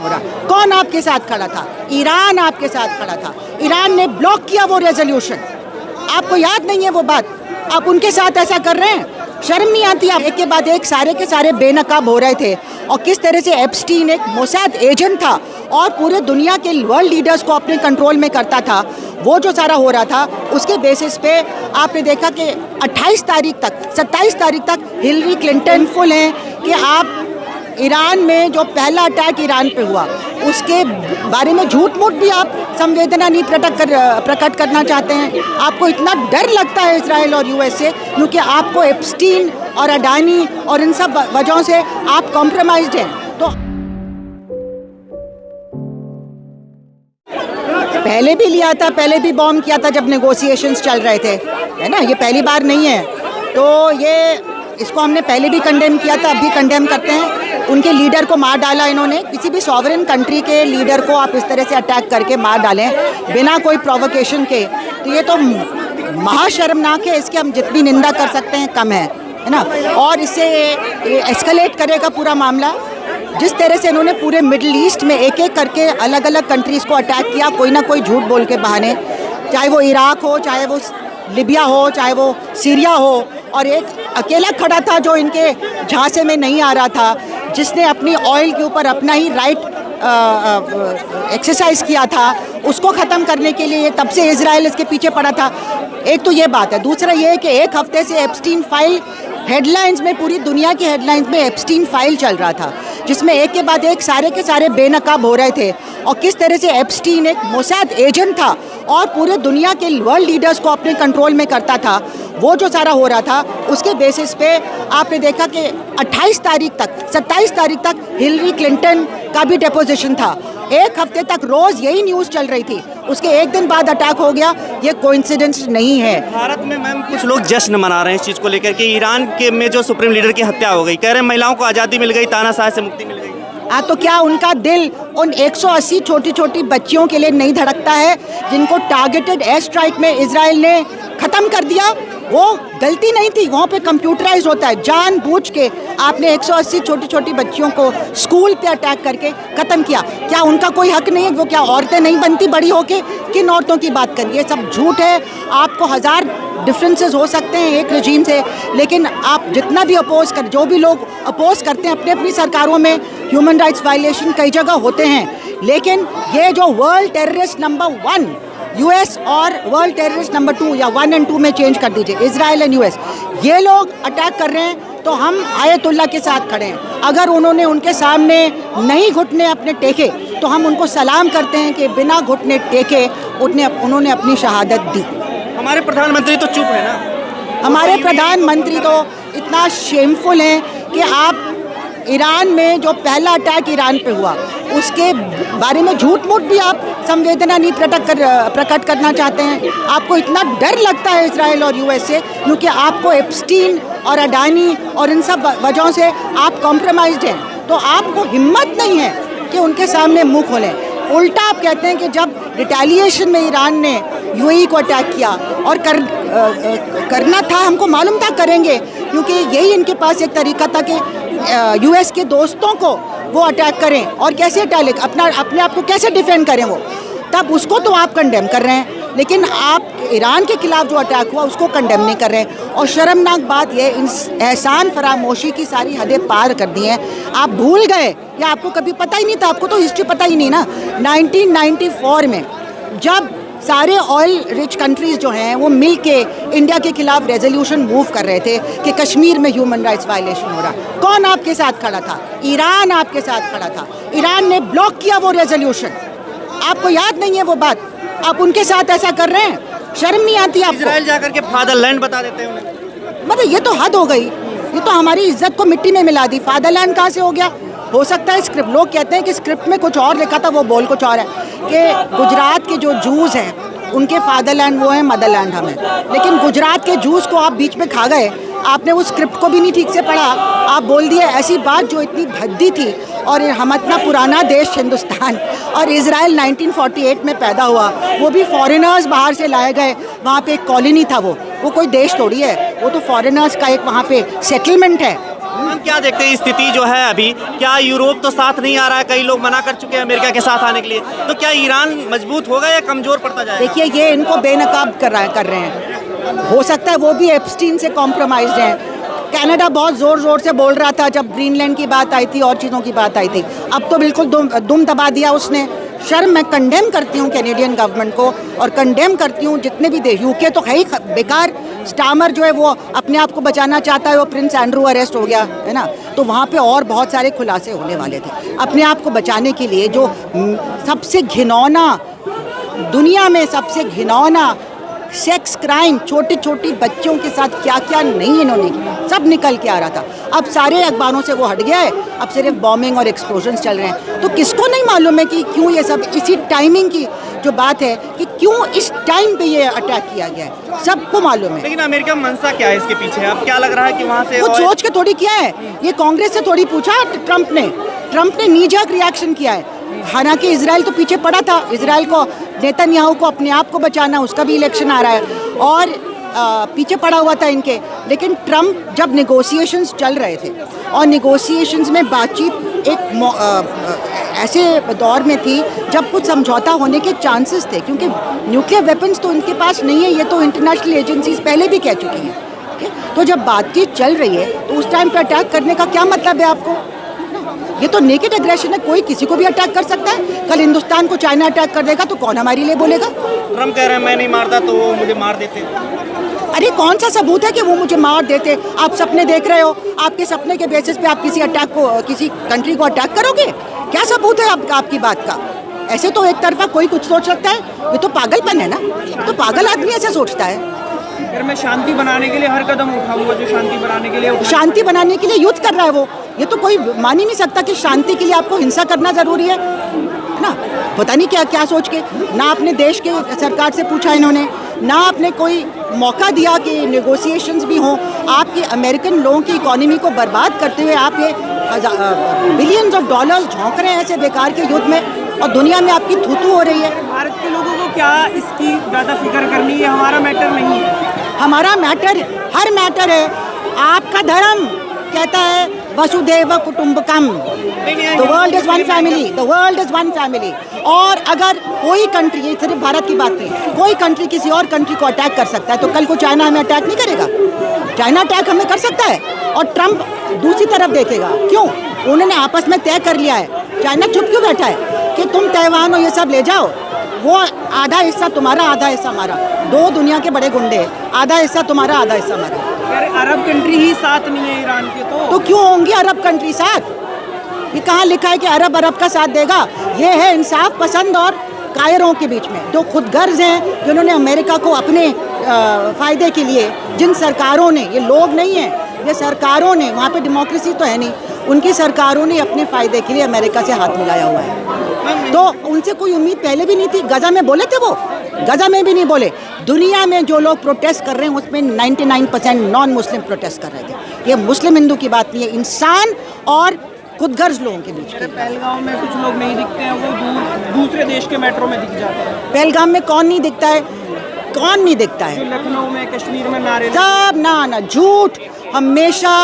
हो रहा। कौन आपके साथ खड़ा था? ईरान आपके साथ खड़ा था। ईरान ने ब्लॉक किया वो रेजोल्यूशन। आपको याद नहीं है वो बात? आप उनके साथ ऐसा कर रहे हैं, शर्म नहीं आती? आप एक के बाद एक सारे के सारे बेनकाब हो रहे थे और किस तरह से एप्स्टीन एक मोसाद एजेंट था और पूरे दुनिया के वर्ल्ड लीडर्स को अपने कंट्रोल में करता था। वो जो सारा हो रहा था उसके बेसिस पे आपने देखा कि 27 तारीख तक हिलरी क्लिंटन फुल हैं कि आप ईरान में जो पहला अटैक ईरान पे हुआ उसके बारे में झूठ मूठ भी आप संवेदना नहीं प्रकट करना चाहते हैं। आपको इतना डर लगता है इजराइल और यूएस से क्योंकि आपको एप्स्टीन और अडानी और इन सब वजहों से आप कॉम्प्रोमाइज्ड हैं। तो पहले भी लिया था, पहले भी बॉम्ब किया था जब नेगोशिएशंस चल रहे थे, है ना? ये पहली बार नहीं है। तो ये इसको हमने पहले भी कंडेम किया था, अब भी कंडेम करते हैं। उनके लीडर को मार डाला इन्होंने। किसी भी सॉवरेन कंट्री के लीडर को आप इस तरह से अटैक करके मार डालें बिना कोई प्रोवोकेशन के, तो ये तो महाशर्मनाक है। इसकी हम जितनी निंदा कर सकते हैं कम है ना? और इससे एस्केलेट करेगा पूरा मामला। जिस तरह से इन्होंने पूरे मिडिल ईस्ट में एक एक करके अलग अलग कंट्रीज़ को अटैक किया, कोई ना कोई झूठ बोल के बहाने, चाहे वो इराक हो, चाहे वो लिबिया हो, चाहे वो सीरिया हो, और एक अकेला खड़ा था जो इनके झांसे में नहीं आ रहा था, जिसने अपनी ऑयल के ऊपर अपना ही राइट एक्सरसाइज किया था, उसको ख़त्म करने के लिए तब से इजराइल इसके पीछे पड़ा था। एक तो ये बात है। दूसरा ये है कि एक हफ्ते से एप्स्टीन फाइल हेडलाइंस में, पूरी दुनिया की हेडलाइंस में एप्स्टीन फाइल चल रहा था, जिसमें एक के बाद एक सारे के सारे बेनकाब हो रहे थे और किस तरह से एप्स्टीन एक मोसाद एजेंट था और पूरे दुनिया के वर्ल्ड लीडर्स को अपने कंट्रोल में करता था। वो जो सारा हो रहा था उसके बेसिस पे आपने देखा कि 27 तारीख तक हिलरी क्लिंटन का भी डेपोजिशन था। एक हफ्ते तक रोज़ यही न्यूज़ चल रही थी, उसके एक दिन बाद अटैक हो गया। ये कोइंसिडेंस नहीं है। भारत में मैम कुछ लोग जश्न मना रहे हैं इस चीज़ को लेकर कि ईरान के में जो सुप्रीम लीडर की हत्या हो गई, कह रहे हैं महिलाओं को आज़ादी मिल गई, तानाशाह से मुक्ति मिल गई। तो क्या उनका दिल उन 180 छोटी छोटी बच्चियों के लिए नहीं धड़कता है जिनको टारगेटेड एयर स्ट्राइक में इजराइल ने ख़त्म कर दिया? वो गलती नहीं थी, वहाँ पे कंप्यूटराइज होता है। जानबूझ के आपने 180 छोटी छोटी बच्चियों को स्कूल पे अटैक करके ख़त्म किया। क्या उनका कोई हक नहीं है? वो क्या औरतें नहीं बनती बड़ी होके? किन औरतों की बात करिए? ये सब झूठ है। आपको हज़ार डिफरेंसेस हो सकते हैं एक रजीम से, लेकिन आप जितना भी जो भी लोग अपोज करते हैं, अपनी अपनी सरकारों में ह्यूमन राइट्स वायलेशन कई जगह होते हैं, लेकिन ये जो वर्ल्ड टेररिस्ट नंबर 1 यूएस और वर्ल्ड टेररिस्ट नंबर 2 या 1 और 2 में चेंज कर दीजिए, इजराइल एंड यूएस, ये लोग अटैक कर रहे हैं तो हम आयतुल्लाह के साथ खड़े हैं। अगर उन्होंने उनके सामने नहीं घुटने अपने टेके तो हम उनको सलाम करते हैं कि बिना घुटने टेके उन्होंने अपनी शहादत दी। हमारे प्रधानमंत्री तो चुप है ना? हमारे प्रधानमंत्री तो इतना शेमफुल हैं कि आप ईरान में जो पहला अटैक ईरान पे हुआ उसके बारे में झूठ मूठ भी आप संवेदना नहीं प्रकट करना चाहते हैं। आपको इतना डर लगता है इजराइल और यूएस से क्योंकि आपको एप्स्टीन और अडानी और इन सब वजहों से आप कॉम्प्रोमाइज्ड हैं। तो आपको हिम्मत नहीं है कि उनके सामने मुंह खोलें। उल्टा आप कहते हैं कि जब रिटेलिएशन में ईरान ने यूएई को अटैक किया और करना था, हमको मालूम था करेंगे, क्योंकि यही इनके पास एक तरीका था कि यूएस के दोस्तों को वो अटैक करें और कैसे अपने आप को कैसे डिफेंड करें वो, तब उसको तो आप कंडेम कर रहे हैं, लेकिन आप ईरान के खिलाफ जो अटैक हुआ उसको कंडेम नहीं कर रहे हैं। और शर्मनाक बात ये, एहसान फरामोशी की सारी हदें पार कर दी हैं। आप भूल गए या आपको कभी पता ही नहीं था? आपको तो हिस्ट्री पता ही नहीं ना। 1994 में जब सारे ऑयल रिच कंट्रीज़ जो हैं वो मिल के इंडिया के खिलाफ रेजोल्यूशन मूव कर रहे थे कि कश्मीर में ह्यूमन राइट्स वायलेशन हो रहा, कौन आपके साथ खड़ा था? ईरान आपके साथ खड़ा था। ईरान ने ब्लॉक किया वो रेजोल्यूशन। आपको याद नहीं है वो बात? आप उनके साथ ऐसा कर रहे हैं, शर्म नहीं आती आपको? इजराइल जाकर के फादरलैंड बता देते हैं उन्हें। मतलब ये तो हद हो गई, ये तो हमारी इज्जत को मिट्टी में मिला दी। फादरलैंड कहाँ से हो गया? हो सकता है स्क्रिप्ट, लोग कहते हैं कि स्क्रिप्ट में कुछ और लिखा था, वो बोल कुछ और है, कि गुजरात के जो जूस हैं उनके फादरलैंड वो है, मदरलैंड हम है। लेकिन गुजरात के जूस को आप बीच में खा गए, आपने उस स्क्रिप्ट को भी नहीं ठीक से पढ़ा, आप बोल दिए ऐसी बात जो इतनी भद्दी थी। और हम इतना पुराना देश हिंदुस्तान, और इजराइल 1948 में पैदा हुआ, वो भी फॉरेनर्स बाहर से लाए गए, वहाँ पे एक कॉलोनी था, वो कोई देश थोड़ी है, वो तो फॉरेनर्स का एक वहाँ पे सेटलमेंट है। हम क्या देखते हैं स्थिति जो है अभी, क्या यूरोप तो साथ नहीं आ रहा है, कई लोग मना कर चुके हैं अमेरिका के साथ आने के लिए, तो क्या ईरान मजबूत होगा या कमजोर पड़ता जाएगा? देखिए, ये इनको बेनकाब कर रहे हैं। हो सकता है वो भी एप्स्टीन से कॉम्प्रोमाइज्ड हैं। कनाडा बहुत ज़ोर ज़ोर से बोल रहा था जब ग्रीनलैंड की बात आई थी और चीज़ों की बात आई थी, अब तो बिल्कुल दुम दबा दिया उसने। शर्म, मैं कंडेम करती हूँ कैनेडियन गवर्नमेंट को और कंडेम करती हूँ जितने भी देश, यूके तो है ही बेकार। स्टामर जो है वो अपने आप को बचाना चाहता है, वो प्रिंस एंड्रू अरेस्ट हो गया है ना, तो वहाँ पे और बहुत सारे खुलासे होने वाले थे। अपने आप को बचाने के लिए जो सबसे घिनौना, दुनिया में सबसे घिनौना सेक्स क्राइम, छोटी छोटी बच्चियों के साथ क्या क्या नहीं इन्होंने किया, सब निकल के आ रहा था। अब सारे अखबारों से वो हट गया है, अब सिर्फ बॉम्बिंग और एक्सप्लोजन्स चल रहे हैं। तो किसको नहीं मालूम है कि क्यों ये सब, इसी टाइमिंग की जो बात है कि क्यों इस टाइम पे ये अटैक किया गया है, सबको मालूम है। लेकिन अमेरिका मंशा क्या है इसके पीछे? अब क्या लग रहा है कि वहाँ से कुछ सोच के थोड़ी किया है, ये कांग्रेस से थोड़ी पूछा। ट्रम्प ने नीजक रिएक्शन किया है। हालांकि इजराइल तो पीछे पड़ा था, इजराइल को, नेतन्याहू को अपने आप को बचाना, उसका भी इलेक्शन आ रहा है और पीछे पड़ा हुआ था इनके। लेकिन ट्रम्प जब नेगोशिएशंस चल रहे थे और नेगोशिएशंस में बातचीत एक ऐसे दौर में थी जब कुछ समझौता होने के चांसेस थे, क्योंकि न्यूक्लियर वेपन्स तो उनके पास नहीं है, ये तो इंटरनेशनल एजेंसीज पहले भी कह चुकी हैं। तो जब बातचीत चल रही है तो उस टाइम पे अटैक करने का क्या मतलब है आपको? ये तो नेकेड एग्रेशन है, कोई किसी को भी अटैक कर सकता है। कल हिंदुस्तान को चाइना अटैक कर देगा तो कौन हमारे लिए बोलेगा? ट्रम्प कह रहे हैं मैं नहीं मारता तो वो मुझे मार देते। अरे कौन सा सबूत है कि वो मुझे मार देते? आप सपने देख रहे हो, आपके सपने के बेसिस पे आप किसी अटैक को, किसी कंट्री को अटैक करोगे? क्या सबूत है आपकी बात का? ऐसे तो एक तरफा कोई कुछ सोच सकता है, ये तो पागलपन है ना, ये तो पागल आदमी ऐसे सोचता है। फिर मैं शांति बनाने के लिए हर कदम उठाऊंगा जो शांति बनाने के लिए शांति बनाने के लिए युद्ध कर रहा है वो। ये तो कोई मान ही नहीं सकता कि शांति के लिए आपको हिंसा करना ज़रूरी है ना। पता नहीं क्या क्या सोच के, ना अपने देश के सरकार से पूछा इन्होंने, ना आपने कोई मौका दिया कि नेगोशिएशंस भी हों। आपकी अमेरिकन लोगों की इकोनॉमी को बर्बाद करते हुए आप ये बिलियंस ऑफ डॉलर्स झोंक रहे हैं ऐसे बेकार के युद्ध में, और दुनिया में आपकी थूथू हो रही है। भारत के लोगों को क्या इसकी ज़्यादा फिक्र करनी है? हमारा मैटर नहीं है। हमारा मैटर, हर मैटर है। आपका धर्म कहता है वसुधैव कुटुंबकम, the world is one family, the world is one family. और अगर कोई कंट्री, ये सिर्फ भारत की बात नहीं, कोई कंट्री किसी और कंट्री को अटैक कर सकता है, तो कल को चाइना हमें अटैक नहीं करेगा? चाइना अटैक हमें कर सकता है और ट्रम्प दूसरी तरफ देखेगा। क्यों? उन्होंने आपस में तय कर लिया है। चाइना चुप क्यों बैठा है कि तुम ताइवान और ये सब ले जाओ, वो आधा हिस्सा तुम्हारा, आधा हिस्सा हमारा। दो दुनिया के बड़े गुंडे हैं, आधा हिस्सा तुम्हारा, आधा हिस्सा हमारा। यार अरब कंट्री ही साथ नहीं है ईरान के, तो क्यों होंगी अरब कंट्री साथ? ये कहाँ लिखा है कि अरब का साथ देगा? ये है इंसाफ पसंद और कायरों के बीच में, जो खुदगर्ज हैं, जिन्होंने अमेरिका को अपने फ़ायदे के लिए, जिन सरकारों ने, ये लोग नहीं हैं, ये सरकारों ने, वहाँ पे डेमोक्रेसी तो है नहीं, उनकी सरकारों ने अपने फ़ायदे के लिए अमेरिका से हाथ मिलाया हुआ है। तो उनसे कोई उम्मीद पहले भी नहीं थी। गजा में बोले थे वो, गजा में भी नहीं बोले। दुनिया में जो लोग प्रोटेस्ट कर रहे हैं उसमें 99% नॉन मुस्लिम प्रोटेस्ट कर रहे थे। ये मुस्लिम हिंदू की बात नहीं है, इंसान और खुदगर्ज लोगों के बीच की। पहलगाम में कुछ लोग नहीं दिखते हैं, वो दूसरे देश के मेट्रो में दिख जाते हैं। पहलगाम में कौन नहीं दिखता है? कौन नहीं दिखता है? लखनऊ में, कश्मीर में नारे सब ना झूठ हमेशा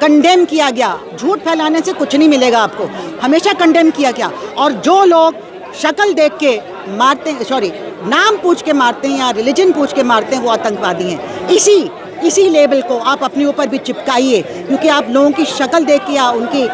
कंडेम किया गया। झूठ फैलाने से कुछ नहीं मिलेगा आपको, हमेशा कंडेम किया गया। और जो लोग शक्ल देख के मारते हैं, सॉरी नाम पूछ के मारते हैं या रिलीजन पूछ के मारते हैं, वो आतंकवादी हैं। इसी लेबल को आप अपने ऊपर भी चिपकाइए, क्योंकि आप लोगों की शक्ल देख के या उनकी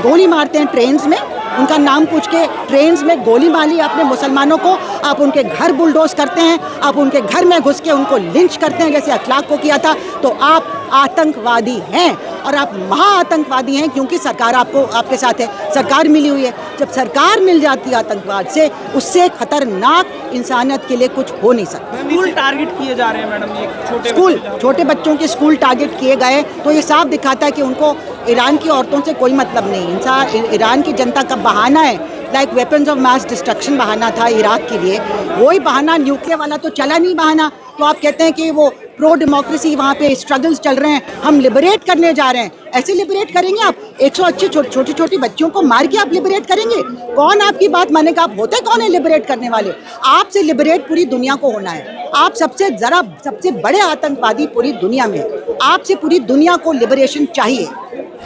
गोली मारते हैं ट्रेन्स में, उनका नाम पूछ के ट्रेन्स में गोली मारी आपने मुसलमानों को, आप उनके घर बुलडोज करते हैं, आप उनके घर में घुस के उनको लिंच करते हैं जैसे अखलाक को किया था, तो आप आतंकवादी हैं। और आप महाआतंकवादी हैं, क्योंकि सरकार आपके साथ है, सरकार मिली हुई है। जब सरकार मिल जाती है आतंकवाद से, उससे खतरनाक इंसानियत के लिए कुछ हो नहीं सकता। स्कूल टारगेट किए जा रहे हैं मैडम, ये छोटे बच्चों के स्कूल टारगेट किए गए, तो ये साफ दिखाता है कि उनको ईरान की औरतों से कोई मतलब नहीं। ईरान की जनता का बहाना है, like weapons of mass destruction बहाना था इराक के लिए, वही बहाना न्यूक्लियर वाला तो चला नहीं बहाना। तो आप कहते हैं कि वो प्रो डेमोक्रेसी, वहाँ पे स्ट्रगल्स चल रहे हैं, हम लिबरेट करने जा रहे हैं। ऐसे लिबरेट करेंगे आप? 180 छोटी छोटी बच्चियों को मार के आप लिबरेट करेंगे? कौन आपकी बात मानेगा? आप होते कौन है लिबरेट करने वाले? आपसे लिबरेट पूरी दुनिया को होना है। आप सबसे बड़े आतंकवादी पूरी दुनिया में, आपसे पूरी दुनिया को लिबरेशन चाहिए।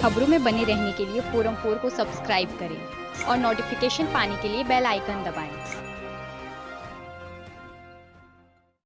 खबरों में बने रहने के लिए फोरम 4 को सब्सक्राइब करें और नोटिफिकेशन पाने के लिए बेल आइकन दबाएं।